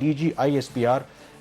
DGISPR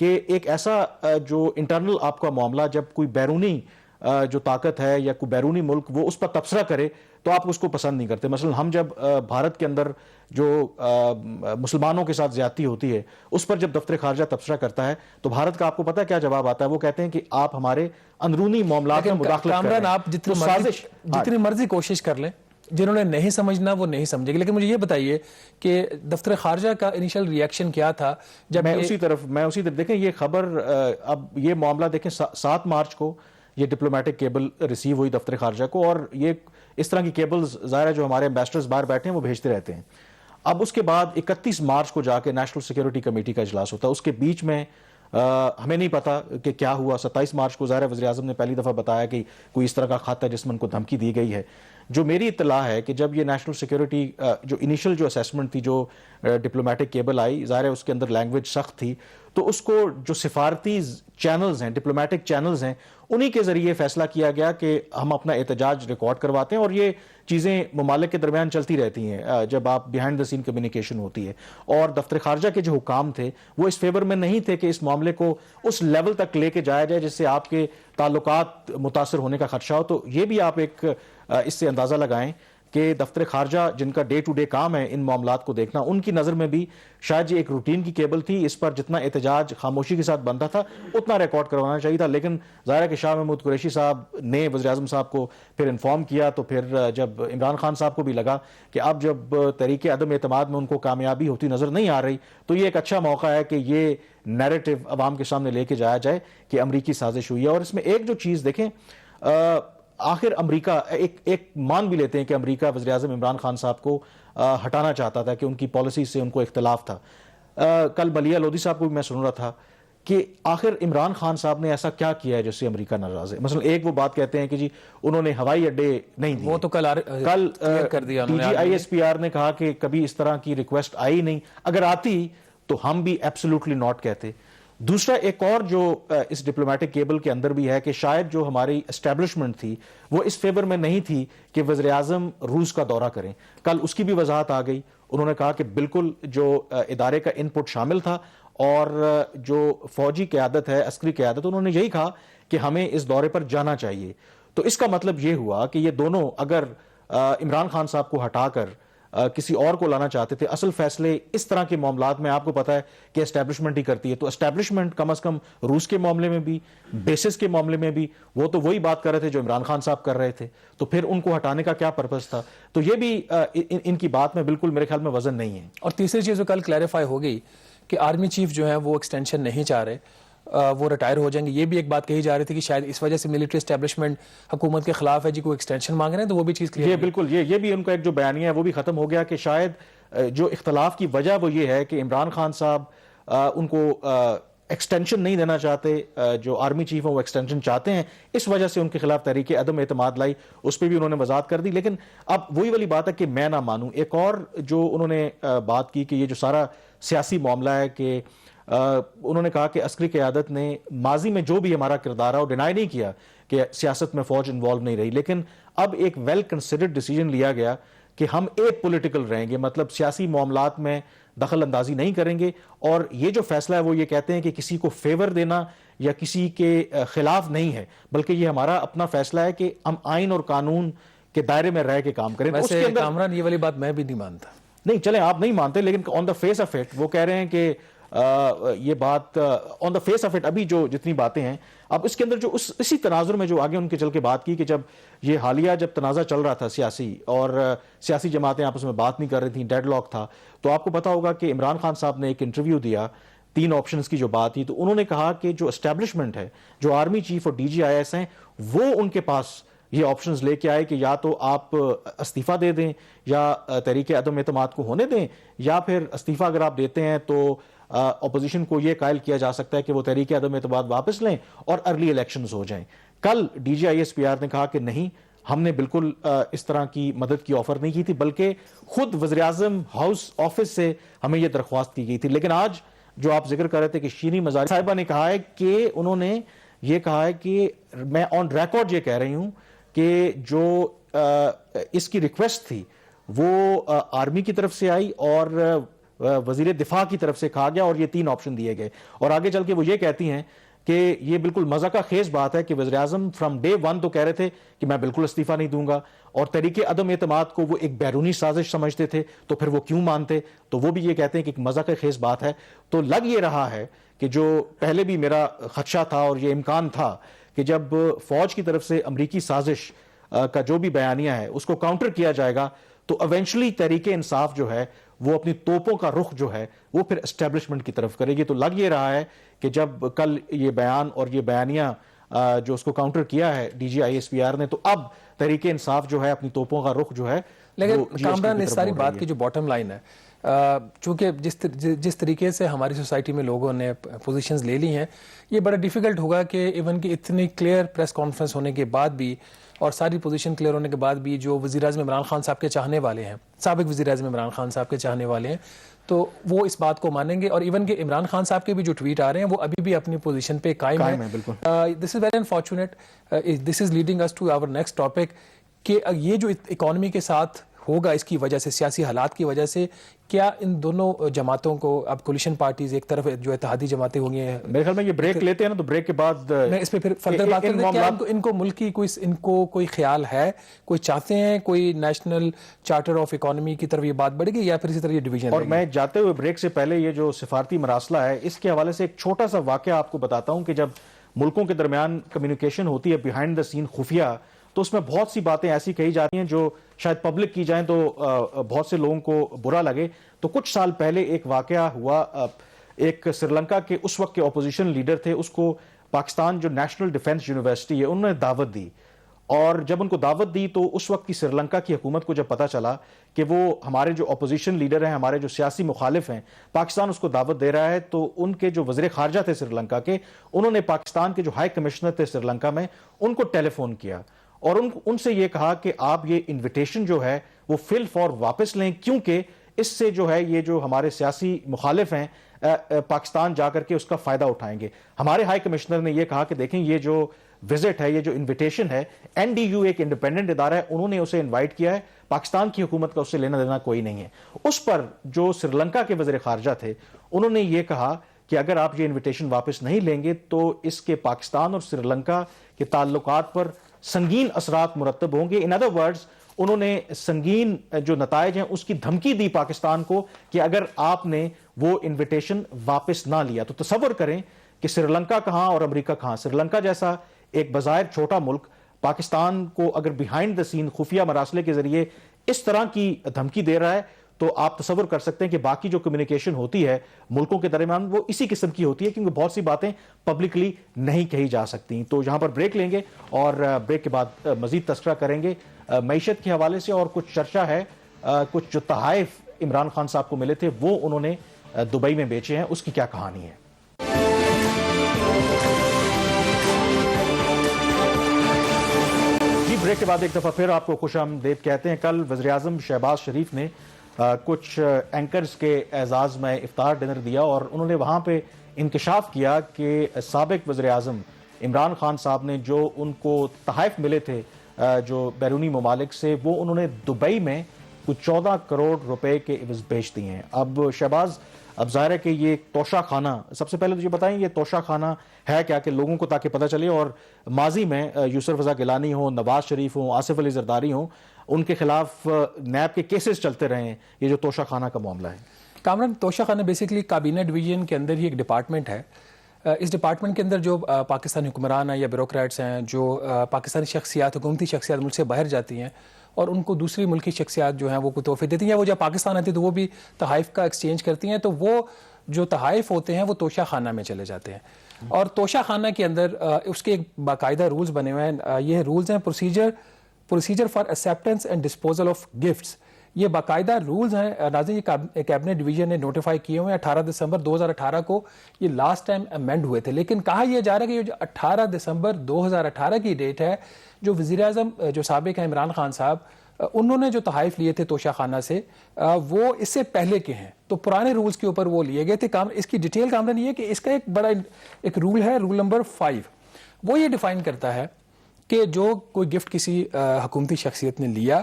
کہ ایک ایسا جو انٹرنل آپ کا معاملہ جب کوئی بیرونی جو طاقت ہے یا کوئی بیرونی ملک وہ اس پر تبصرہ کرے تو آپ اس کو پسند نہیں کرتے. مثلا ہم جب بھارت کے اندر جو مسلمانوں کے ساتھ زیادتی ہوتی ہے اس پر جب دفتر خارجہ تبصرہ کرتا ہے تو بھارت کا آپ کو پتہ ہے کیا جواب آتا ہے؟ وہ کہتے ہیں کہ آپ ہمارے اندرونی معاملات میں مداخلت کر رہے ہیں. آپ جتنی مرضی کوشش کر لیں، جنہوں نے نہیں سمجھنا وہ نہیں سمجھے گے. لیکن مجھے یہ بتائیے کہ دفتر خارجہ کا انیشل ریئیکشن کیا تھا جب میں اسی طرف دیکھیں یہ خبر اب یہ معاملہ دیکھیں 7 مارچ کو یہ ڈپلومیٹک کیبل ریسیو ہوئی دفتر خارجہ کو، اور یہ اس طرح کی کیبلز ظاہر ہے جو ہمارے ایمبیسڈرز باہر بیٹھے ہیں وہ بھیجتے رہتے ہیں. اب اس کے بعد 31 مارچ کو جا کے نیشنل سیکیورٹی کمیٹی کا اجلاس ہوتا ہے. اس کے بیچ میں ہمیں نہیں پتا کہ کیا ہوا. 27 مارچ کو ظاہر وزیر اعظم نے پہلی دفعہ بتایا کہ کوئی اس طرح کا خط ہے جس میں ان کو دھمکی دی گئی ہے. جو میری اطلاع ہے کہ جب یہ نیشنل سیکیورٹی جو انیشل جو اسیسمنٹ تھی جو ڈپلومیٹک کیبل آئی، ظاہر ہے اس کے اندر لینگویج سخت تھی، تو اس کو جو سفارتی چینلز ہیں، ڈپلومیٹک چینلز ہیں، انہی کے ذریعے فیصلہ کیا گیا کہ ہم اپنا احتجاج ریکارڈ کرواتے ہیں. اور یہ چیزیں ممالک کے درمیان چلتی رہتی ہیں جب آپ بیہائنڈ دا سین کمیونیکیشن ہوتی ہے. اور دفتر خارجہ کے جو حکام تھے وہ اس فیور میں نہیں تھے کہ اس معاملے کو اس لیول تک لے کے جایا جائے جس سے آپ کے تعلقات متاثر ہونے کا خدشہ ہو. تو یہ بھی آپ ایک اس سے اندازہ لگائیں کہ دفتر خارجہ جن کا ڈے ٹو ڈے کام ہے ان معاملات کو دیکھنا، ان کی نظر میں بھی شاید یہ ایک روٹین کی کیبل تھی. اس پر جتنا احتجاج خاموشی کے ساتھ بنتا تھا اتنا ریکارڈ کروانا چاہیے تھا. لیکن ظاہر ہے کہ شاہ محمود قریشی صاحب نے وزیر اعظم صاحب کو پھر انفارم کیا، تو پھر جب عمران خان صاحب کو بھی لگا کہ اب جب تحریک عدم اعتماد میں ان کو کامیابی ہوتی نظر نہیں آ رہی تو یہ ایک اچھا موقع ہے کہ یہ نیریٹو عوام کے سامنے لے کے جایا جائے کہ امریکی سازش ہوئی ہے. اور اس میں ایک جو چیز دیکھیں، آخر امریکہ ایک مان بھی لیتے ہیں کہ امریکہ وزیر اعظم عمران خان صاحب کو ہٹانا چاہتا تھا کہ ان کی پالیسی سے ان کو اختلاف تھا. کل ملیہ لودھی صاحب کو بھی میں سن رہا تھا کہ آخر عمران خان صاحب نے ایسا کیا کیا ہے جس سے امریکہ ناراض ہے. مثلا ایک وہ بات کہتے ہیں کہ جی انہوں نے ہوائی اڈے نہیں دیے، وہ تو کل کر دیا D G I S P R نے کہا کہ کبھی اس طرح کی ریکویسٹ آئی نہیں، اگر آتی تو ہم بھی ایبسولوٹلی ناٹ کہتے. دوسرا ایک اور جو اس ڈپلومیٹک کیبل کے اندر بھی ہے کہ شاید جو ہماری اسٹیبلشمنٹ تھی وہ اس فیور میں نہیں تھی کہ وزیر اعظم روس کا دورہ کریں. کل اس کی بھی وضاحت آ گئی. انہوں نے کہا کہ بالکل جو ادارے کا ان پٹ شامل تھا اور جو فوجی قیادت ہے، عسکری قیادت، انہوں نے یہی کہا کہ ہمیں اس دورے پر جانا چاہیے. تو اس کا مطلب یہ ہوا کہ یہ دونوں اگر عمران خان صاحب کو ہٹا کر کسی اور کو لانا چاہتے تھے، اصل فیصلے اس طرح کے معاملات میں آپ کو پتا ہے کہ اسٹیبلشمنٹ ہی کرتی ہے. تو اسٹیبلشمنٹ کم از کم روس کے معاملے میں بھی، بیسس کے معاملے میں بھی، وہ تو وہی بات کر رہے تھے جو عمران خان صاحب کر رہے تھے. تو پھر ان کو ہٹانے کا کیا پرپس تھا؟ تو یہ بھی ان کی بات میں بالکل میرے خیال میں وزن نہیں ہے. اور تیسری چیز جو کل کلیریفائی ہو گئی کہ آرمی چیف جو ہیں وہ ایکسٹینشن نہیں چاہ رہے، وہ ریٹائر ہو جائیں گے. یہ بھی ایک بات کہی جا رہی تھی کہ شاید اس وجہ سے ملٹری اسٹیبلشمنٹ حکومت کے خلاف ہے جی، کوئی ایکسٹینشن مانگ رہے ہیں. تو وہ بھی چیز یہ بالکل یہ بھی ان کا ایک جو بیانیہ ہے وہ بھی ختم ہو گیا کہ شاید جو اختلاف کی وجہ وہ یہ ہے کہ عمران خان صاحب ان کو ایکسٹینشن نہیں دینا چاہتے، جو آرمی چیف ہیں وہ ایکسٹینشن چاہتے ہیں، اس وجہ سے ان کے خلاف تحریک عدم اعتماد لائی. اس پہ بھی انہوں نے وضاحت کر دی. لیکن اب وہی والی بات ہے کہ میں نہ مانوں. ایک اور جو انہوں نے بات کی کہ یہ جو سارا سیاسی معاملہ ہے کہ انہوں نے کہا کہ عسکری قیادت نے ماضی میں جو بھی ہمارا کردار ہے وہ ڈینائی نہیں کیا کہ سیاست میں فوج انوالو نہیں رہی، لیکن اب ایک ویل کنسیڈرڈ ڈیسیجن لیا گیا کہ ہم ایک پولیٹیکل رہیں گے، مطلب سیاسی معاملات میں دخل اندازی نہیں کریں گے. اور یہ جو فیصلہ ہے وہ یہ کہتے ہیں کہ کسی کو فیور دینا یا کسی کے خلاف نہیں ہے، بلکہ یہ ہمارا اپنا فیصلہ ہے کہ ہم آئین اور قانون کے دائرے میں رہ کے کام کریں. ویسے کامران یہ والی بات میں بھی نہیں مانتا. نہیں چلیں آپ نہیں مانتے، لیکن آن دا فیس آف اٹ وہ کہہ رہے ہیں کہ یہ بات آن دا فیس آف اٹ ابھی جو جتنی باتیں ہیں اب اس کے اندر جو اسی تناظر میں جو آگے ان کے چل کے بات کی کہ جب یہ حالیہ جب تنازع چل رہا تھا سیاسی اور سیاسی جماعتیں آپس میں بات نہیں کر رہی تھیں، ڈیڈ لاک تھا، تو آپ کو پتا ہوگا کہ عمران خان صاحب نے ایک انٹرویو دیا، 3 آپشنز کی جو بات تھی، تو انہوں نے کہا کہ جو اسٹیبلشمنٹ ہے، جو آرمی چیف اور ڈی جی آئی ایس ہیں، وہ ان کے پاس یہ آپشنز لے کے آئے کہ یا تو آپ استعفیٰ دے دیں یا تحریک عدم اعتماد کو ہونے دیں، یا پھر استعفیٰ اگر آپ دیتے ہیں تو اپوزیشن کو یہ قائل کیا جا سکتا ہے کہ وہ تحریک عدم اعتماد واپس لیں اور ارلی الیکشنز ہو جائیں. کل D G I S P R نے کہا کہ نہیں، ہم نے بالکل اس طرح کی مدد کی آفر نہیں کی تھی، بلکہ خود وزیر اعظم ہاؤس آفس سے ہمیں یہ درخواست کی گئی تھی. لیکن آج جو آپ ذکر کر رہے تھے کہ شیریں مزاری صاحبہ نے کہا ہے کہ انہوں نے یہ کہا ہے کہ میں آن ریکارڈ یہ کہہ رہی ہوں کہ جو اس کی ریکویسٹ تھی وہ آرمی کی طرف سے آئی اور وزیر دفاع کی طرف سے کہا گیا اور یہ 3 آپشن دیے گئے. اور آگے چل کے وہ یہ کہتی ہیں کہ یہ بالکل مذاق خیز بات ہے کہ وزیر اعظم فرام ڈے 1 تو کہہ رہے تھے کہ میں بالکل استعفیٰ نہیں دوں گا, اور تحریک عدم اعتماد کو وہ ایک بیرونی سازش سمجھتے تھے, تو پھر وہ کیوں مانتے؟ تو وہ بھی یہ کہتے ہیں کہ ایک مذاق خیز بات ہے. تو لگ یہ رہا ہے کہ جو پہلے بھی میرا خدشہ تھا اور یہ امکان تھا کہ جب فوج کی طرف سے امریکی سازش کا جو بھی بیانیہ ہے اس کو کاؤنٹر کیا جائے گا تو ایونچولی تحریک انصاف جو ہے وہ اپنی توپوں کا رخ جو ہے وہ پھر اسٹیبلشمنٹ کی طرف کرے گی. تو لگ یہ رہا ہے کہ جب کل یہ بیان اور یہ بیانیہ جو اس کو کاؤنٹر کیا ہے D G I S P R نے, تو اب تحریک انصاف جو ہے اپنی توپوں کا رخ جو ہے. لیکن کامران اس ساری بات کی جو باٹم لائن ہے, چونکہ جس طریقے سے ہماری سوسائٹی میں لوگوں نے پوزیشنز لے لی ہیں, یہ بڑا ڈیفیکلٹ ہوگا کہ ایون کہ اتنی کلیئر پریس کانفرنس ہونے کے بعد بھی اور ساری پوزیشن کلیئر ہونے کے بعد بھی جو وزیر اعظم عمران خان صاحب کے چاہنے والے ہیں, سابق وزیر اعظم عمران خان صاحب کے چاہنے والے ہیں, تو وہ اس بات کو مانیں گے. اور ایون کہ عمران خان صاحب کے بھی جو ٹویٹ آ رہے ہیں وہ ابھی بھی اپنی پوزیشن پہ قائم ہیں. This is very unfortunate. This is leading us to our next topic کہ یہ جو اکانومی کے ساتھ ہوگا اس کی وجہ سے, سیاسی حالات کی وجہ سے, کیا ان دونوں جماعتوں کو اب کولیشن پارٹیز ایک طرف جو اتحادی جماعتیں ہوں گی, میرے خیال میں یہ بریک لیتے ہیں نا, تو بریک کے بعد میں اس پہ پھر فردر بات کرتے ہیں کہ ان کو ملکی ان کو کوئی خیال ہے, کوئی چاہتے ہیں کوئی نیشنل چارٹر آف اکانومی کی طرف یہ بات بڑھے گی یا پھر اسی طرح یہ ڈویژن. اور میں جاتے ہوئے بریک سے پہلے یہ جو سفارتی مراسلہ ہے اس کے حوالے سے ایک چھوٹا سا واقعہ آپ کو بتاتا ہوں کہ جب ملکوں کے درمیان کمیونیکیشن ہوتی ہے بیہائنڈ دا سین خفیہ, تو اس میں بہت سی باتیں ایسی کہی جاتی ہیں جو شاید پبلک کی جائیں تو بہت سے لوگوں کو برا لگے. تو کچھ سال پہلے ایک واقعہ ہوا, ایک سری لنکا کے اس وقت کے اپوزیشن لیڈر تھے, اس کو پاکستان جو نیشنل ڈیفنس یونیورسٹی ہے انہوں نے دعوت دی, اور جب ان کو دعوت دی تو اس وقت کی سری لنکا کی حکومت کو جب پتا چلا کہ وہ ہمارے جو اپوزیشن لیڈر ہیں, ہمارے جو سیاسی مخالف ہیں, پاکستان اس کو دعوت دے رہا ہے, تو ان کے جو وزیر خارجہ تھے سری لنکا کے, انہوں نے پاکستان کے جو ہائی کمشنر تھے سری لنکا میں ان کو ٹیلی فون کیا اور ان سے یہ کہا کہ آپ یہ انویٹیشن جو ہے وہ فل فور واپس لیں, کیونکہ اس سے جو ہے یہ جو ہمارے سیاسی مخالف ہیں پاکستان جا کر کے اس کا فائدہ اٹھائیں گے. ہمارے ہائی کمشنر نے یہ کہا کہ دیکھیں یہ جو وزٹ ہے, یہ جو انویٹیشن ہے, این ڈی یو ایک انڈیپینڈنٹ ادارہ ہے, انہوں نے اسے انوائٹ کیا ہے, پاکستان کی حکومت کا اس سے لینا دینا کوئی نہیں ہے. اس پر جو سری لنکا کے وزیر خارجہ تھے انہوں نے یہ کہا کہ اگر آپ یہ انویٹیشن واپس نہیں لیں گے تو اس کے پاکستان اور سری لنکا کے تعلقات پر سنگین اثرات مرتب ہوں گے. ان ادر ورڈز انہوں نے سنگین جو نتائج ہیں اس کی دھمکی دی پاکستان کو کہ اگر آپ نے وہ انویٹیشن واپس نہ لیا. تو تصور کریں کہ سری لنکا کہاں اور امریکہ کہاں. سری لنکا جیسا ایک بظاہر چھوٹا ملک پاکستان کو اگر بیہائنڈ دا سین خفیہ مراسلے کے ذریعے اس طرح کی دھمکی دے رہا ہے, تو آپ تصور کر سکتے ہیں کہ باقی جو کمیونیکیشن ہوتی ہے ملکوں کے درمیان وہ اسی قسم کی ہوتی ہے, کیونکہ بہت سی باتیں پبلکلی نہیں کہی جا سکتی. تو یہاں پر بریک لیں گے اور بریک کے بعد مزید تذکرہ کریں گے معیشت کے حوالے سے, اور کچھ چرچا ہے کچھ جو تحائف عمران خان صاحب کو ملے تھے وہ انہوں نے دبئی میں بیچے ہیں, اس کی کیا کہانی ہے. بریک کے بعد ایک دفعہ پھر آپ کو خوش آمدید کہتے ہیں. کل وزیر اعظم شہباز شریف نے کچھ اینکرز کے اعزاز میں افطار ڈنر دیا اور انہوں نے وہاں پہ انکشاف کیا کہ سابق وزیر اعظم عمران خان صاحب نے جو ان کو تحائف ملے تھے جو بیرونی ممالک سے, وہ انہوں نے دبئی میں کچھ 14 کروڑ روپے کے عوض بیچ دیے ہیں. اب شہباز, اب ظاہر ہے کہ یہ توشہ خانہ, سب سے پہلے تو یہ بتائیں یہ توشہ خانہ ہے کیا, کہ لوگوں کو تاکہ پتہ چلے, اور ماضی میں یوسف رضا گیلانی ہوں, نواز شریف ہوں, آصف علی زرداری ہوں, ان کے خلاف نیب کے کیسز چلتے رہے ہیں, یہ جو توشہ خانہ کا معاملہ ہے. کامران, توشہ خانہ بیسیکلی کابینہ ڈویژن کے اندر ہی ایک ڈپارٹمنٹ ہے. اس ڈپارٹمنٹ کے اندر جو پاکستانی حکمران ہیں یا بیوروکریٹس ہیں, جو پاکستانی شخصیات, حکومتی شخصیات ملک سے باہر جاتی ہیں اور ان کو دوسری ملکی شخصیات جو ہیں وہ کوئی تحفے دیتی ہیں, وہ جب پاکستان آتی ہیں تو وہ بھی تحائف کا ایکسچینج کرتی ہیں, تو وہ جو تحائف ہوتے ہیں وہ توشہ خانہ میں چلے جاتے ہیں. اور توشہ خانہ کے اندر اس کے ایک باقاعدہ رولز بنے ہوئے ہیں. یہ رولز ہیں procedure for acceptance and disposal of gifts. یہ باقاعدہ رولز ہیں ناظرین, یہ کیبنٹ ڈویژن نے نوٹیفائی کیے ہوئے ہیں. 18 دسمبر 2018 کو یہ لاسٹ ٹائم امینڈ ہوئے تھے, لیکن کہا یہ جا رہا ہے کہ یہ جو 18 دسمبر 2018 کی ڈیٹ ہے, جو وزیر اعظم جو سابق ہیں عمران خان صاحب, انہوں نے جو تحائف لیے تھے توشہ خانہ سے وہ اس سے پہلے کے ہیں, تو پرانے رولز کے اوپر وہ لیے گئے تھے. اس کی ڈیٹیل کامران یہ ہے کہ اس کا ایک بڑا ایک رول ہے, رول نمبر 5. وہ یہ ڈیفائن کرتا ہے کہ جو کوئی گفٹ کسی حکومتی شخصیت نے لیا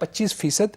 25%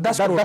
10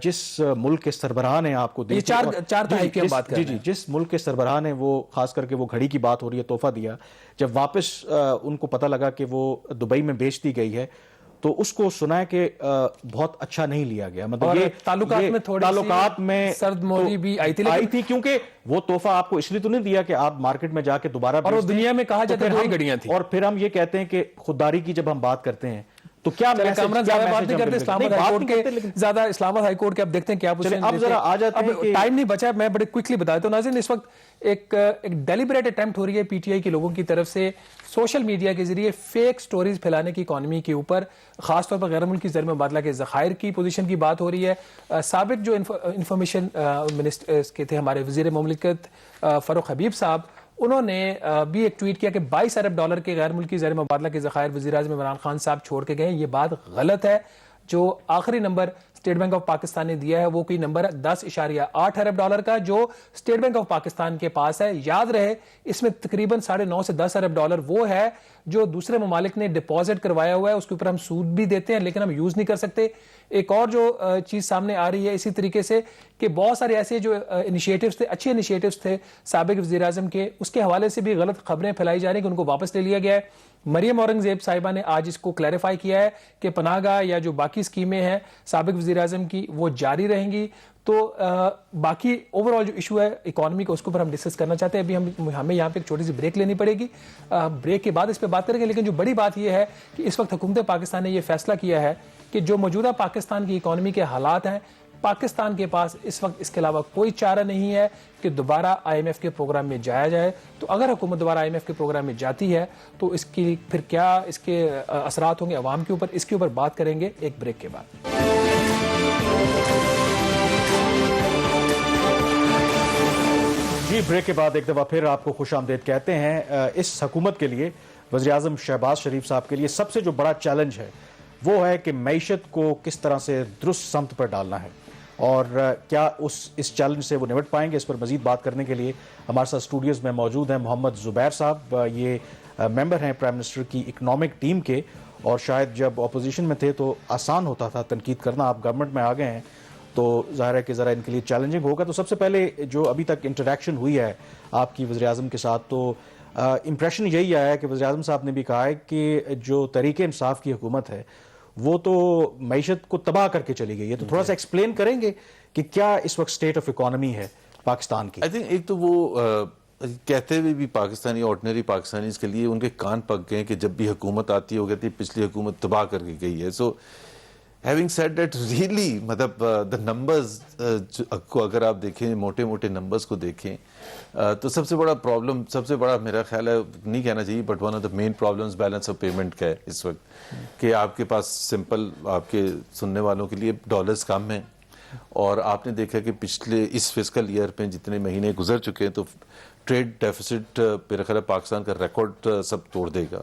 جس ملک کے سربراہ نے آپ کو دی یہ چار تحائف کی ہم بات کر رہے ہیں. جس ملک کے سربراہ نے وہ خاص کر کے وہ گھڑی کی بات ہو رہی ہے تحفہ دیا, جب واپس ان کو پتہ لگا کہ وہ دبئی میں بیچ دی گئی ہے تو اس کو سنا ہے کہ بہت اچھا نہیں لیا گیا. مطلب یہ تعلقات میں سرد موری بھی آئی تھی کیونکہ وہ تحفہ آپ کو اس لیے تو نہیں دیا کہ آپ مارکیٹ میں جا کے دوبارہ اور دنیا میں کہا جاتا ہے دو ہی گھڑیاں تھیں. اور پھر ہم یہ کہتے ہیں کہ خودداری کی جب ہم بات کرتے ہیں تو کیا کامران زیادہ بات نہیں کرتے اسلام آباد ہائی کورٹ کے, زیادہ اسلام آباد ہائی کورٹ کے اب دیکھتے ہیں کیا پوزیشن. اب ذرا آ جاتے ہیں کہ ٹائم نہیں بچا, میں بڑے کوئکلی بتا دیتا ہوں ناظرین. اس وقت ایک ڈیلیبریٹ اٹیمپٹ ہو رہی ہے پی ٹی آئی کے لوگوں کی طرف سے سوشل میڈیا کے ذریعے فیک سٹوریز پھیلانے کی اکانومی کے اوپر, خاص طور پر غیر ملکی زر مبادلہ کے ذخائر کی پوزیشن کی بات ہو رہی ہے. سابق جو انفارمیشن منسٹر کے تھے ہمارے وزیر مملکت فاروق حبیب صاحب, انہوں نے بھی ایک ٹویٹ کیا کہ $22 ارب کے غیر ملکی زر مبادلہ کے ذخائر وزیر اعظم عمران خان صاحب چھوڑ کے گئے. یہ بات غلط ہے. جو آخری number state Bank of Pakistan نے دیا ہے وہ کوئی نمبر $10.8 ارب کا جو اسٹیٹ بینک آف پاکستان کے پاس ہے. یاد رہے اس میں تقریباً $9.5 سے $10 ارب وہ ہے جو دوسرے ممالک نے ڈپازٹ کروایا ہوا ہے, اس کے اوپر ہم سود بھی دیتے ہیں لیکن ہم یوز نہیں کر سکتے. ایک اور جو چیز سامنے آ رہی ہے اسی طریقے سے کہ بہت سارے ایسے جو انیشیٹوز تھے, اچھے انیشیٹوز تھے سابق وزیر اعظم کے, اس کے حوالے سے بھی غلط خبریں پھیلائی جا رہی ہیں کہ ان کو واپس لے لیا گیا ہے. مریم اورنگزیب صاحبہ نے آج اس کو کلیریفائی کیا ہے کہ پناہ گاہ یا جو باقی اسکیمیں ہیں سابق وزیر اعظم کی وہ جاری رہیں گی. تو باقی اوور آل جو ایشو ہے اکانومی کا اس کے اوپر ہم ڈسکس کرنا چاہتے ہیں. ابھی ہمیں یہاں پہ ایک چھوٹی سی بریک لینی پڑے گی, بریک کے بعد اس پہ بات کریں گے. لیکن جو بڑی بات یہ ہے کہ اس وقت حکومت پاکستان نے یہ فیصلہ کیا ہے کہ جو موجودہ پاکستان کی اکانومی کے حالات ہیں, پاکستان کے پاس اس وقت اس کے علاوہ کوئی چارہ نہیں ہے کہ دوبارہ آئی ایم ایف کے پروگرام میں جایا جائے. تو اگر حکومت دوبارہ آئی ایم ایف کے پروگرام میں جاتی ہے تو اس کی پھر کیا اس کے اثرات ہوں گے عوام کے اوپر, اس کے اوپر بات کریں گے ایک بریک کے بعد. جی, بریک کے بعد ایک دفعہ پھر آپ کو خوش آمدید کہتے ہیں. اس حکومت کے لیے, وزیر اعظم شہباز شریف صاحب کے لیے سب سے جو بڑا چیلنج ہے وہ ہے کہ معیشت کو کس طرح سے درست سمت پر ڈالنا ہے, اور کیا اس چیلنج سے وہ نمٹ پائیں گے. اس پر مزید بات کرنے کے لیے ہمارے ساتھ اسٹوڈیوز میں موجود ہیں محمد زبیر صاحب. یہ ممبر ہیں پرائم منسٹر کی اکنامک ٹیم کے, اور شاید جب اپوزیشن میں تھے تو آسان ہوتا تھا تنقید کرنا, آپ گورنمنٹ میں آ گئے ہیں تو ظاہر ہے کہ ذرا ان کے لیے چیلنجنگ ہوگا. تو سب سے پہلے جو ابھی تک انٹریکشن ہوئی ہے آپ کی وزیر اعظم کے ساتھ, تو امپریشن یہی آیا ہے کہ وزیر اعظم صاحب نے بھی کہا ہے کہ جو تحریک انصاف کی حکومت ہے وہ تو معیشت کو تباہ کر کے چلی گئی ہے. تو تھوڑا سا ایکسپلین کریں گے کہ کیا اس وقت سٹیٹ آف اکانومی ہے پاکستان کی. آئی تھنک ایک تو وہ کہتے ہوئے بھی پاکستانی آرڈنری پاکستانیز کے لیے ان کے کان پک گئے کہ جب بھی حکومت آتی ہو کہتی پچھلی حکومت تباہ کر کے گئی ہے. So having said that really مطلب دا نمبرز کو اگر آپ دیکھیں, موٹے موٹے نمبرز کو دیکھیں تو سب سے بڑا پرابلم, سب سے بڑا میرا خیال ہے, نہیں کہنا چاہیے but one of the main problems balance of payment کا ہے اس وقت, کہ آپ کے پاس سمپل آپ کے سننے والوں کے لیے ڈالرز کم ہیں, اور آپ نے دیکھا کہ پچھلے اس فسکل ایئر پہ جتنے مہینے گزر چکے ہیں تو ٹریڈ ڈیفیسٹ میرا خیال ہے پاکستان کا ریکارڈ سب توڑ دے گا,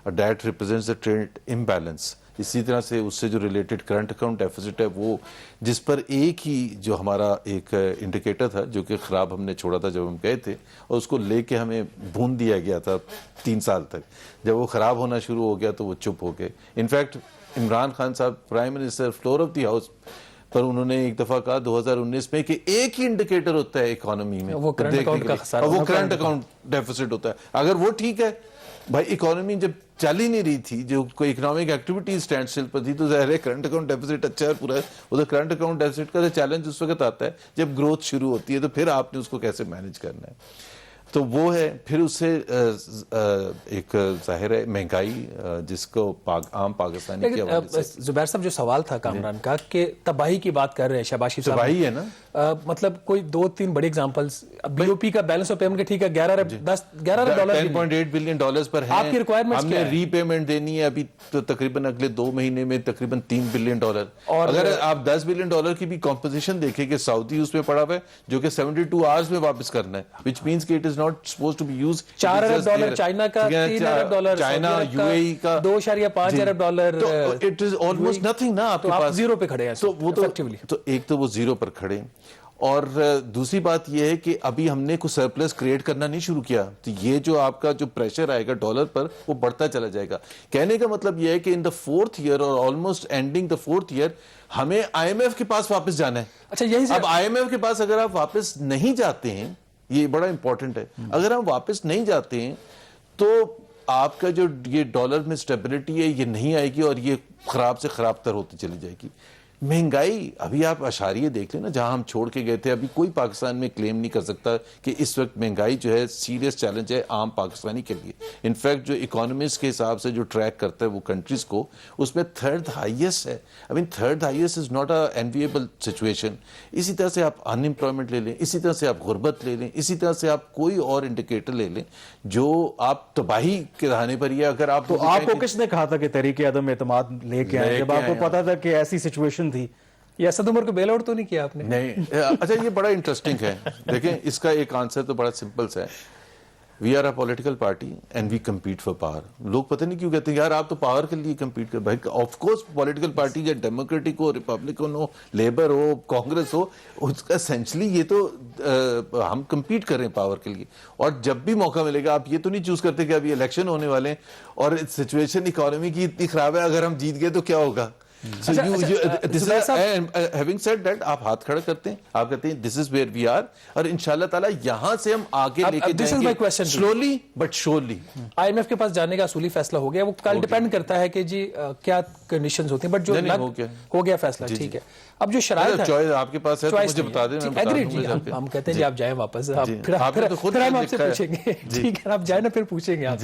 اور that represents the trade imbalance. اسی طرح سے اس سے جو ریلیٹڈ کرنٹ اکاؤنٹ ڈیفیسٹ ہے وہ, جس پر ایک ہی جو ہمارا ایک انڈیکیٹر تھا جو کہ خراب ہم نے چھوڑا تھا جب ہم گئے تھے, اور اس کو لے کے ہمیں بھون دیا گیا تھا 3 سال تک, جب وہ خراب ہونا شروع ہو گیا تو وہ چپ ہو گئے. انفیکٹ عمران خان صاحب prime minister floor of the house پر انہوں نے ایک دفعہ کہا 2019 میں کہ ایک ہی انڈیکیٹر ہوتا ہے اکانومی میں, وہ کرنٹ اکاؤنٹ کا خسارہ, وہ کرنٹ اکاؤنٹ ڈیفیسٹ ہوتا ہے. اگر وہ ٹھیک ہے بھائی, اکانومی جب چل ہی نہیں رہی تھی, جو کوئی اکنامک ایکٹیویٹی اسٹینڈ اسٹل پر تھی, تو ظاہر ہے کرنٹ اکاؤنٹ ڈیفیسٹ اچھا ہے پورا. وہ کرنٹ اکاؤنٹ ڈیفیسٹ کا چیلنج اس وقت آتا ہے جب گروتھ شروع ہوتی ہے, تو پھر آپ نے اس کو کیسے مینج کرنا ہے. تو وہ ہے. پھر اس سے ایک ظاہر ہے مہنگائی جس کو عام پاکستانی کے حوالے سے. زبیر صاحب جو سوال تھا کامران کا کہ تباہی کی بات کر رہے ہیں شہباز شریف صاحب, تباہی ہے نا, مطلب کوئی 2-3 بڑے ایگزامپلز. بی او پی کا بیلنس آف پیمنٹ ٹھیک ہے $11 ارب 10.8 بلین پر ہے. آپ کی ریکوائرمنٹس ہم نے ری پیمنٹ دینی ہے ابھی تو تقریباً اگلے 2 مہینے میں تقریباً $3 بلین. اور اگر آپ $10 بلین کی بھی کمپوزیشن دیکھیں کہ سعودی اس میں پڑا ہوا ہے جو کہ 72 آورز میں واپس کرنا ہے, which means کہ it is not supposed to be used. $4 Arab China کا, $3 ارب چائنا UAE کا, $2.5 ارب. تو it is almost nothing نا آپ کے پاس, زیرو پہ کھڑے ہیں. تو ایک تو وہ زیرو پر کھڑے, اور دوسری بات یہ ہے کہ ابھی ہم نے کوئی سرپلس کریٹ کرنا نہیں شروع کیا، تو یہ جو آپ کا جو پریشر آئے گا ڈالر پر وہ بڑھتا چلا جائے گا. کہنے کا مطلب یہ ہے کہ ان دا 4th ایئر اور almost ending the 4th year ہمیں آئی ایم ایف کے پاس واپس جانا ہے. اچھا یہی اب آئی ایم ایف کے پاس اگر آپ واپس نہیں جاتے ہیں، یہ بڑا امپورٹنٹ ہے، اگر ہم واپس نہیں جاتے ہیں تو آپ کا جو یہ ڈالر میں سٹیبلٹی ہے یہ نہیں آئے گی اور یہ خراب سے خراب تر ہوتی چلی جائے گی. مہنگائی ابھی آپ اشاریہ دیکھ لیں نا، جہاں ہم چھوڑ کے گئے تھے، ابھی کوئی پاکستان میں کلیم نہیں کر سکتا کہ اس وقت مہنگائی جو ہے سیریس چیلنج ہے عام پاکستانی کے لیے. انفیکٹ جو اکانومسٹ کے حساب سے جو ٹریک کرتا ہے وہ کنٹریز کو، اس میں 3rd ہائیسٹ ہے. I mean 3rd highest is not a enviable situation. اسی طرح سے آپ ان امپلائمنٹ لے لیں، اسی طرح سے آپ غربت لے لیں، اسی طرح سے آپ کوئی اور انڈیکیٹر لے لیں جو آپ تباہی کے رہنے پر ہی ہے. اگر آپ تو آپ کو کس نے کہا تھا کہ تحریک عدم اعتماد لے کے آئے جب آپ کو پتا تھا کہ ایسی سچویشن تھی؟ یہ اسد عمر کو بیل آؤٹ تو نہیں کیا آپ نے؟ نہیں. اچھا یہ بڑا انٹرسٹنگ ہے. دیکھیں اس کا ایک آنسر تو بڑا سمپل سا ہے. We are a political party and we compete for power. لوگ پتہ نہیں کیوں کہتے ہیں یار آپ تو پاور کے لیے کمپیٹ کر. بھائی آف کورس پولیٹیکل پارٹی یا ڈیموکریٹک ہو، ریپبلکن ہو، لیبر ہو، کانگریس ہو، اس کا اسینشلی یہ تو ہم کمپیٹ کر رہے ہیں پاور کے لیے. اور جب بھی موقع ملے گا آپ یہ تو نہیں چوز کرتے کہ اب یہ الیکشن ہونے والے ہیں اور سچویشن اکانومی کی اتنی خراب ہے، اگر ہم جیت گئے تو کیا ہوگا. Having said that آپ ہاتھ کھڑا کرتے ہیں، آپ کہتے ہیں this is where we are اور انشاءاللہ تعالیٰ یہاں سے ہم آگے لے کے جائیں گے slowly but surely. I M F کے پاس جانے کا اصولی فیصلہ ہو گیا، وہ کل ڈیپینڈ کرتا ہے کہ جی کیا کنڈیشنز ہوتی ہیں، بٹ جو ہو گیا فیصلہ ٹھیک ہے. اب جو شرائط ہے چوائس آپ کے پاس ہے تو مجھے بتا دیں. ہم کہتے ہیں جی آپ جائیں واپس، پھر ہم آپ سے پوچھیں گے. ٹھیک ہے آپ جائیں نا، پھر پوچھیں گے آپ.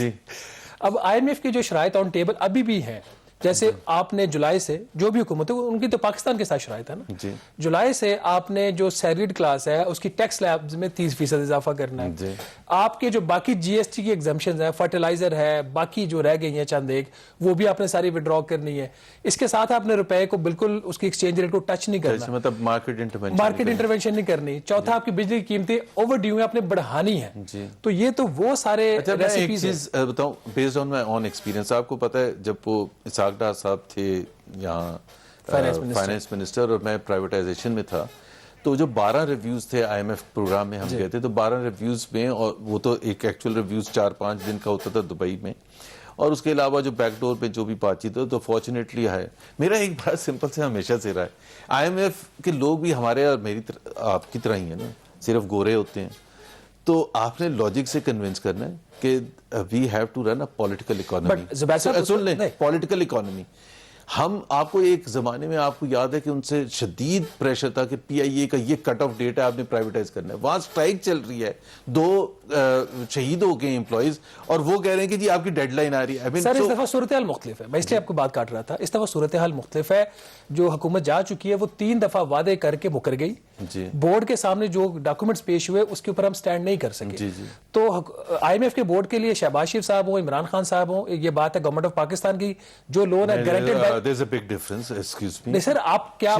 اب آئی ایم ایف کی جو شرائط آن ٹیبل ابھی بھی ہیں، جیسے آپ نے جولائی سے جو بھی حکومت ہے ان کی تو پاکستان کے ساتھ شرائط ہے نا. جولائی سے آپ نے جو سیلریڈ کلاس ہے اس کی ٹیکس سلیبز میں 30% اضافہ کرنا ہے. آپ کے جو باقی جی ایس ٹی کی ایگزمپشنز ہیں، فرٹیلائزر ہے، باقی جو رہ گئی ہیں چند ایک، وہ بھی آپ نے ساری وڈرا کرنی ہے. اس کے ساتھ آپ نے روپے کو بالکل اس کی ایکسچینج ریٹ کو ٹچ نہیں کرنا، مطلب مارکیٹ انٹرونشن نہیں کرنی. چوتھا آپ کی بجلی کی قیمتیں اوور ڈیو ہیں، آپ نے بڑھانی ہے. تو یہ تو وہ سارے ریسیپیز ہیں. بتاؤں based on my own experience, آپ کو پتا ہے جب وہ ڈار صاحب تھے یہاں فائنانس منسٹر اور میں پرائیویٹائزیشن میں تھا، تو جو 12 ریویوز تھے آئی ایم ایف پروگرام میں ہم گئے تھے، تو 12 ریویوز میں، اور وہ تو ایک ایکچوئل ریویوز 4-5 دن کا ہوتا تھا دبئی میں، اور اس کے علاوہ جو بیک ڈور پہ جو بھی بات چیت ہو، تو فارچونیٹلی ہے. میرا ایک بڑا سمپل سے ہمیشہ سے رہا ہے، آئی ایم ایف کے لوگ بھی ہمارے اور میری آپ کی طرح ہی ہیں نا، صرف گورے ہوتے ہیں. تو آپ نے لاجک سے کنونس کرنا ہے کہ we have to run a political economy. سن لیں، پولیٹیکل اکانومی. ہم آپ کو ایک زمانے میں آپ کو یاد ہے کہ ان سے شدید پریشر تھا کہ پی آئی اے کا یہ کٹ آف ڈیٹ ہے، آپ نے پرائیویٹائز کرنا ہے. وہاں سٹرائک چل رہی ہے، 2 شہید ہو گئے امپلائیز، اور وہ کہہ رہے ہیں کہ جی آپ کی ڈیڈ لائن آ رہی ہے. سر اس دفعہ صورتحال مختلف ہے، میں اس لیے آپ کو بات کاٹ رہا تھا. اس دفعہ صورتحال مختلف ہے. جو حکومت جا چکی ہے وہ 3 دفعہ وعدے کر کے مکر گئی. بورڈ کے سامنے جو ڈاکومنٹس پیش ہوئے اس کے اوپر ہم سٹینڈ نہیں کر سکے. تو آئی ایم ایف کے بورڈ کے لیے شہباز شریف صاحب ہوں، عمران خان صاحب ہوں، یہ بات ہے گورنمنٹ آف پاکستان کی جو لون ہے guaranteed. There's a big difference, excuse me. نہیں سر آپ کیا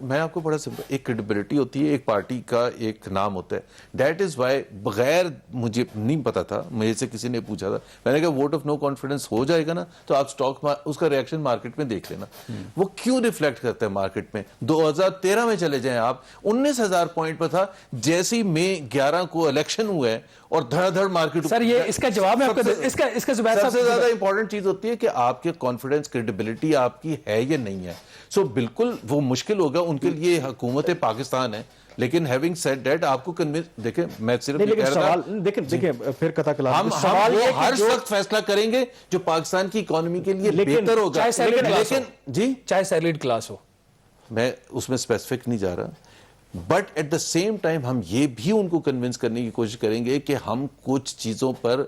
میں آپ کو بڑا سمپل، ایک کریڈیبلٹی ہوتی ہے، ایک پارٹی کا ایک نام ہوتا ہے. دیٹ از وائی بغیر مجھے نہیں پتا تھا، میرے سے کسی نے پوچھا تھا، میں نے کہا ووٹ آف نو کانفیڈنس ہو جائے گا نا تو آپ اسٹاک اس کا ریئیکشن مارکیٹ میں دیکھ لینا. وہ کیوں ریفلیکٹ کرتا ہے مارکیٹ میں. 2013 میں چلے جائیں آپ، 19,000 پوائنٹ پر تھا. جیسی مئی 11 کو الیکشن ہوا ہے اور دھڑ دھڑ مارکیٹ. سر یہ اس کا جواب میں آپ کو اس کا زبیر صاحب سب سے زیادہ امپورٹنٹ چیز ہوتی ہے کہ آپ کے کانفیڈنس کریڈیبلٹی آپ کی ہے یا نہیں ہے. سو بالکل وہ مشکل ہوگا ان کے لیے، حکومت پاکستان ہے. لیکن ہیونگ سیڈ دیٹ آپ کو کنونس، دیکھیں میں صرف یہ کہہ رہا تھا، دیکھیں پھر قطع کلام، ہم وہ ہر وقت فیصلہ کریں گے جو پاکستان کی اکانومی کے لیے بہتر ہوگا. لیکن جی چاہے سیلریڈ کلاس ہو، میں اس میں اسپیسیفک نہیں جا رہا، but at the same time ہم یہ بھی ان کو کنونس کرنے کی کوشش کریں گے کہ ہم کچھ چیزوں پر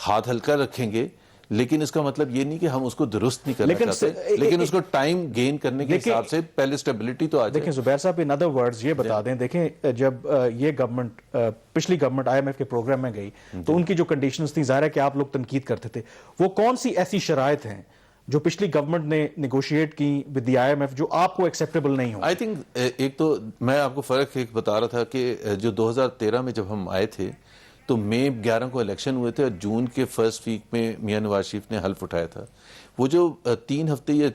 ہاتھ ہلکا رکھیں گے. لیکن اس کا مطلب یہ نہیں کہ ہم اس کو درست نہیں کرنا چاہتے، لیکن اس کو ٹائم گین کرنے کے حساب سے پہلے سٹیبلٹی تو آ جائے. دیکھیں زبیر صاحب ان ادر ورڈز یہ بتا دیں، دیکھیں جب یہ گورنمنٹ پچھلی گورنمنٹ آئی ایم ایف کے پروگرام میں گئی تو ان کی جو کنڈیشنز تھیں، ظاہر ہے کہ آپ لوگ تنقید کرتے تھے، وہ کون سی ایسی شرائط ہیں جو پچھلی گورنمنٹ نے نیگوشیٹ کی with the I M F جو آپ کو ایکسیپٹیبل نہیں ہو؟ آئی تھنک ایک تو میں آپ کو فرق ایک بتا رہا تھا کہ جو 2013 میں جب ہم آئے تھے تو مئی 11 کو الیکشن ہوئے تھے اور جون کے فرسٹ ویک میں میاں نواز شریف نے حلف اٹھایا تھا. وہ جو 3 ہفتے یا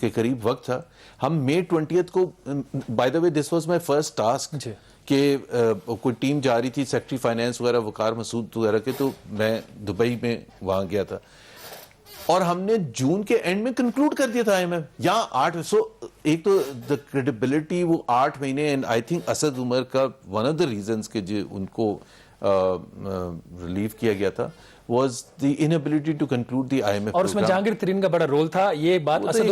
کے قریب وقت تھا. ہم May 20 کو, by the way this was my first task, کہ کوئی ٹیم جا رہی تھی سیکٹری فائنینس وغیرہ وقار مسعود وغیرہ کے, تو میں دبئی میں وہاں گیا تھا, اور ہم نے جون کے اینڈ میں کنکلوڈ کر دیا تھا IMF یہاں 8. سو ایک تو دا کریڈیبلٹی وہ 8 مہینے, and I think Asad Umar کا ون آف دا ریزنس کہ جو ان کو ریلیو کیا گیا تھا was the inability to conclude the IMF اور اس میں جہانگیر ترین کا بڑا رول تھا. یہ بات اسد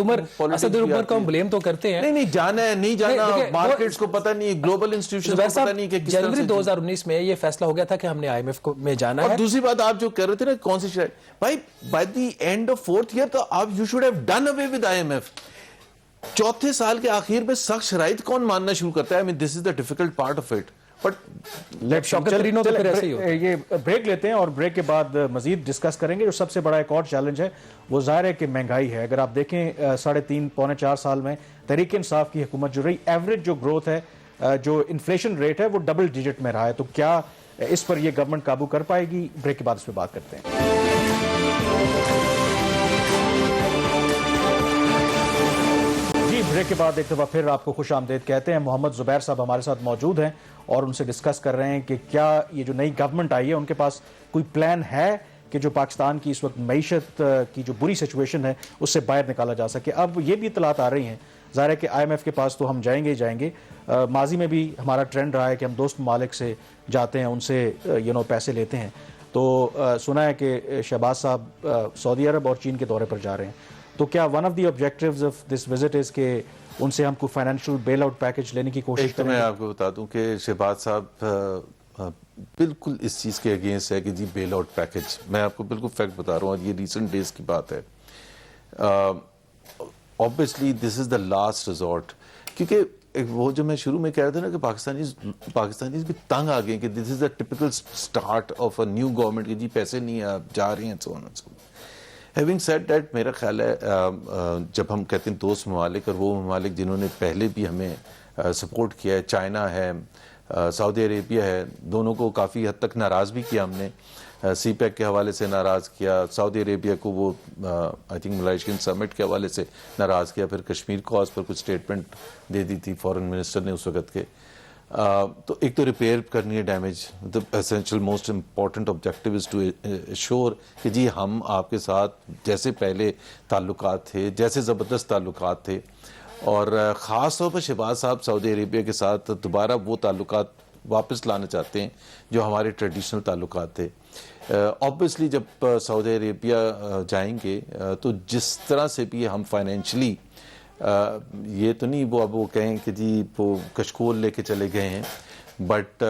عمر کو ہم بلیم تو کرتے ہیں, نہیں جانا ہے نہیں جانا, مارکیٹس کو پتہ نہیں, گلوبل انسٹیٹیوشنز کو پتہ نہیں کہ کس طرح سے. جنوری 2019 میں یہ فیصلہ ہو گیا تھا کہ ہم نے IMF میں جانا ہے. اور دوسری بات آپ جو کہہ رہے تھے نا کون سی شاید, بھائی by the end of 4th year تو آپ you should have done away with IMF. چوتھے سال کے آخر میں سخت شرائط کون ماننا شروع کرتا ہے؟ I mean this is the difficult part of it. یہ بریک لیتے ہیں اور بریک کے بعد مزید ڈسکس کریں گے. جو سب سے بڑا ایک اور چیلنج ہے وہ ظاہر ہے کہ مہنگائی ہے. اگر آپ دیکھیں 3.5 پونے 4 سال میں تحریک انصاف کی حکومت جو رہی, ایوریج جو گروتھ ہے, جو انفلیشن ریٹ ہے وہ ڈبل ڈیجٹ میں رہا ہے. تو کیا اس پر یہ گورنمنٹ قابو کر پائے گی؟ بریک کے بعد اس پہ بات کرتے ہیں. بریک کے بعد ایک دفعہ پھر آپ کو خوش آمدید کہتے ہیں. محمد زبیر صاحب ہمارے ساتھ موجود ہیں اور ان سے ڈسکس کر رہے ہیں کہ کیا یہ جو نئی گورنمنٹ آئی ہے ان کے پاس کوئی پلان ہے کہ جو پاکستان کی اس وقت معیشت کی جو بری سچویشن ہے اس سے باہر نکالا جا سکے. اب یہ بھی اطلاعات آ رہی ہیں, ظاہر ہے کہ IMF کے پاس تو ہم جائیں گے ہی جائیں گے. ماضی میں بھی ہمارا ٹرینڈ رہا ہے کہ ہم دوست ممالک سے جاتے ہیں, ان سے پیسے لیتے ہیں. تو سنا ہے کہ شہباز صاحب سعودی عرب اور چین کے دورے پر جا رہے ہیں. تو کیا one of the objectives of this visit is کہ ان سے ہم کوئی فائنینشیل بیل آؤٹ پیکج لینے کی کوشش کریں؟ میں آپ کو بتا دوں کہ شہباز صاحب بالکل اس چیز کے اگینسٹ ہے کہ جی بیل آؤٹ پیکج. میں آپ کو بالکل فیکٹ بتا رہا ہوں, اور یہ ریسنٹ ڈیز کی بات ہے. obviously this is the last resort, کیونکہ وہ جو میں شروع میں کہہ رہا تھا نا کہ پاکستانیز بھی تنگ آ گئے کہ this is the typical start of a new government, کہ جی پیسے نہیں ہیں, آپ جا رہے ہیں. Having said that, میرا خیال ہے جب ہم کہتے ہیں دوست ممالک, اور وہ ممالک جنہوں نے پہلے بھی ہمیں سپورٹ کیا ہے, چائنا ہے, سعودی عربیہ ہے, دونوں کو کافی حد تک ناراض بھی کیا ہم نے. سی پیک کے حوالے سے ناراض کیا, سعودی عربیہ کو وہ آئی تھنک ملائیشین سمٹ کے حوالے سے ناراض کیا, پھر کشمیر کاز پر کچھ اسٹیٹمنٹ دے دی تھی فورن منسٹر نے اس وقت کے. تو ایک تو ریپیئر کرنی ہے damage. The essential most important objective is to ensure کہ جی ہم آپ کے ساتھ جیسے پہلے تعلقات تھے, جیسے زبردست تعلقات تھے, اور خاص طور پر شہباز صاحب سعودی عربیہ کے ساتھ دوبارہ وہ تعلقات واپس لانا چاہتے ہیں جو ہمارے ٹریڈیشنل تعلقات تھے. obviously جب سعودی عربیہ جائیں گے تو جس طرح سے بھی ہم فائنینشلی, یہ تو نہیں وہ اب وہ کہیں کہ جی وہ کشکول لے کے چلے گئے ہیں, بٹ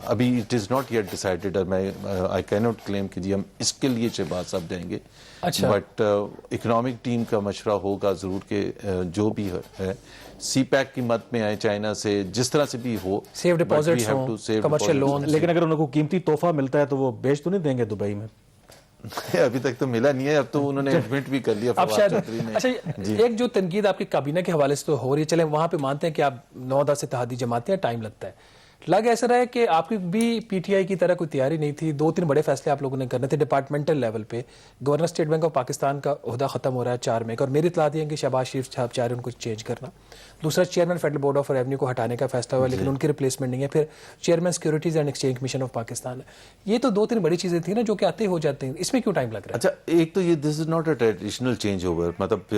ابھی it is not yet decided. میں آئی کی ناٹ کلیم کہ جی ہم اس کے لیے شہباز صاحب جائیں گے, بٹ اکنامک ٹیم کا مشورہ ہوگا ضرور کہ جو بھی ہے سی پیک کی مد میں آئے چائنا سے, جس طرح سے بھی ہو, سیف ڈپازٹس ہوں, کمرشل لون. لیکن اگر ان کو قیمتی تحفہ ملتا ہے تو وہ بیچ تو نہیں دیں گے دبئی میں؟ ابھی تک تو ملا نہیں ہے, اب تو انہوں نے ایڈمٹ بھی کر لیا. اب شاید اچھا ایک جو تنقید آپ کی کابینہ کے حوالے سے تو ہو رہی ہے, چلیں وہاں پہ مانتے ہیں کہ آپ 9-10 اتحادی جماعتیں ہیں, ٹائم لگتا ہے. لگ ایسا رہا ہے کہ آپ کی بھی پی ٹی آئی کی طرح کوئی تیاری نہیں تھی. 2-3 بڑے فیصلے آپ لوگوں نے کرنے تھے ڈپارٹمنٹل لیول پہ. Governor State Bank of Pakistan کا عہدہ ختم ہو رہا ہے 4 مئی کا, اور میری اطلاعات یہ ہیں کہ شہباز شریف صاحب چاہ رہے ہیں ان کو چینج کرنا. دوسرا chairman federal board of revenue کو ہٹانے کا فیصلہ ہوا, لیکن ان کی ریپلیسمنٹ نہیں ہے. پھر chairman securities and exchange commission of Pakistan ہے. یہ تو 2-3 بڑی چیزیں تھیں نا جو کہ آتے ہو جاتے ہیں, اس میں کیوں ٹائم لگ رہا ہے؟ اچھا ایک تو یہ this is not a traditional change over, مطلب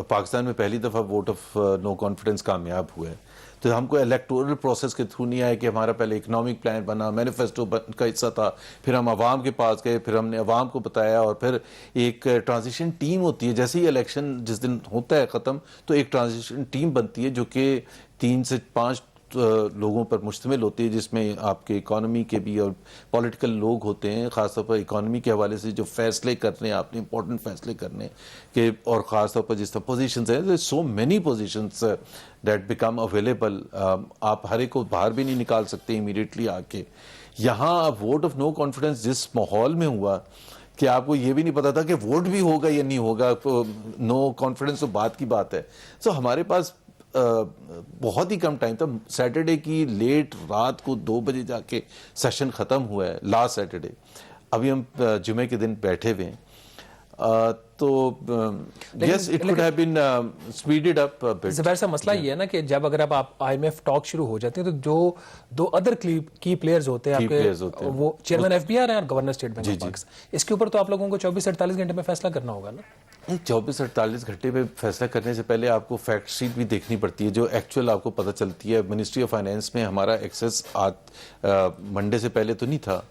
پاکستان میں پہلی دفعہ ووٹ آف نو کانفیڈنس کامیاب ہوا ہے, تو ہم کو الیکٹورل پروسیس کے تھرو نہیں آئے کہ ہمارا پہلے اکنامک پلان بنا, مینیفیسٹو کا حصہ تھا, پھر ہم عوام کے پاس گئے, پھر ہم نے عوام کو بتایا, اور پھر ایک ٹرانزیشن ٹیم ہوتی ہے. جیسے ہی الیکشن جس دن ہوتا ہے ختم تو ایک ٹرانزیشن ٹیم بنتی ہے جو کہ 3 سے 5 لوگوں پر مشتمل ہوتی ہے, جس میں آپ کے اکانومی کے بھی اور پولیٹیکل لوگ ہوتے ہیں. خاص طور پر اکانومی کے حوالے سے جو فیصلے کرنے ہیں آپ نے, امپورٹنٹ فیصلے کرنے کہ, اور خاص طور پر جس طرح پوزیشنز ہیں, so many positions that become available, آپ ہر ایک کو باہر بھی نہیں نکال سکتے امیڈیٹلی آ کے. یہاں ووٹ آف نو کانفیڈنس جس ماحول میں ہوا کہ آپ کو یہ بھی نہیں پتا تھا کہ ووٹ بھی ہوگا یا نہیں ہوگا, نو کانفیڈنس تو بات کی بات ہے. سو ہمارے پاس بہت ہی کم ٹائم تھا. سیٹرڈے کی لیٹ رات کو 2 بجے جا کے سیشن ختم ہوا ہے, لاسٹ سیٹرڈے. ابھی ہم جمعے کے دن بیٹھے ہوئے ہیں. تو yes, it could have been speeded up a bit. زبیر صاحب مسئلہ یہ ہے نا کہ جب اگر آپ آئی ایم ایف ٹاک شروع ہو جاتے ہیں تو جو دو ادر کی پلیئرز ہوتے ہیں آپ کے وہ چیئرمین ایف بی آر ہیں اور governor State Bank of Pakistan, اس کے اوپر تو آپ لوگوں کو 24-48 گھنٹے میں فیصلہ کرنا ہوگا نا؟ 24-48 گھنٹے میں فیصلہ کرنے سے پہلے آپ کو فیکٹ شیٹ بھی دیکھنی پڑتی ہے جو ایکچوئل آپ کو پتہ چلتی ہے. منسٹری آف فائنینس میں ہمارا ایکسیس منڈے سے پہلے تو نہیں تھا،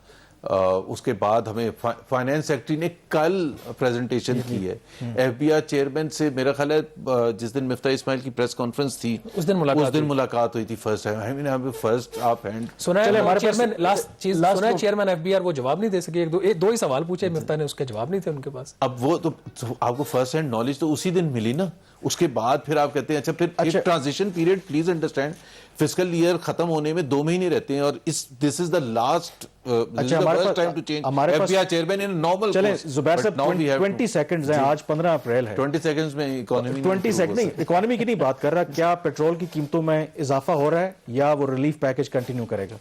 اس کے بعد ہمیں فائنینس سیکرٹری نے کل پریزنٹیشن کی ہے. ایف بی آر چیئرمین سے میرا خیال ہے جس دن مفتاح اسماعیل کی پریس کانفرنس تھی اس دن ملاقات ہوئی تھی فرسٹ ٹائم. فرسٹ آپ ہینڈ سنا ہے چیئرمین ایف بی آر وہ جواب نہیں دے سکے، دو ہی سوال پوچھے مفتاح نے، اس کے جواب نہیں تھے ان کے پاس. اب وہ تو آپ کو فرسٹ ہینڈ نالج تو اسی دن ملی نا، اس کے بعد پھر آپ کہتے ہیں اچھا پھر transition period please understand fiscal year ختم ہونے میں 2 مہینے رہتے ہیں اور this is the last time to change F B R chairman in normal. چلیں زبیر صاحب 20 سیکنڈز ہیں، آج 15 اپریل ہے. 20 سیکنڈز میں اکانومی 20 سیکنڈ نہیں، اکانومی کی نہیں بات کر رہا، کیا پیٹرول کی قیمتوں میں اضافہ ہو رہا ہے یا وہ ریلیف پیکج کنٹینیو کرے گا؟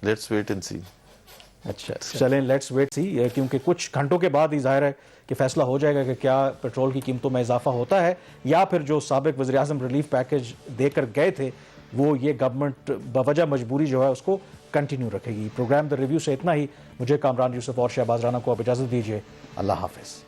لیٹس ویٹ اینڈ سی. اچھا چلیں لیٹس ویٹ سی، کیونکہ کچھ گھنٹوں کے بعد ہی ظاہر ہے کہ فیصلہ ہو جائے گا کہ کیا پیٹرول کی قیمتوں میں اضافہ ہوتا ہے یا پھر جو سابق وزیر اعظم ریلیف پیکج دے کر گئے تھے وہ یہ گورنمنٹ بوجہ مجبوری جو ہے اس کو کنٹینیو رکھے گی. پروگرام دا ریویو سے اتنا ہی. مجھے کامران یوسف اور شہباز رانا کو اب اجازت دیجیے. اللہ حافظ.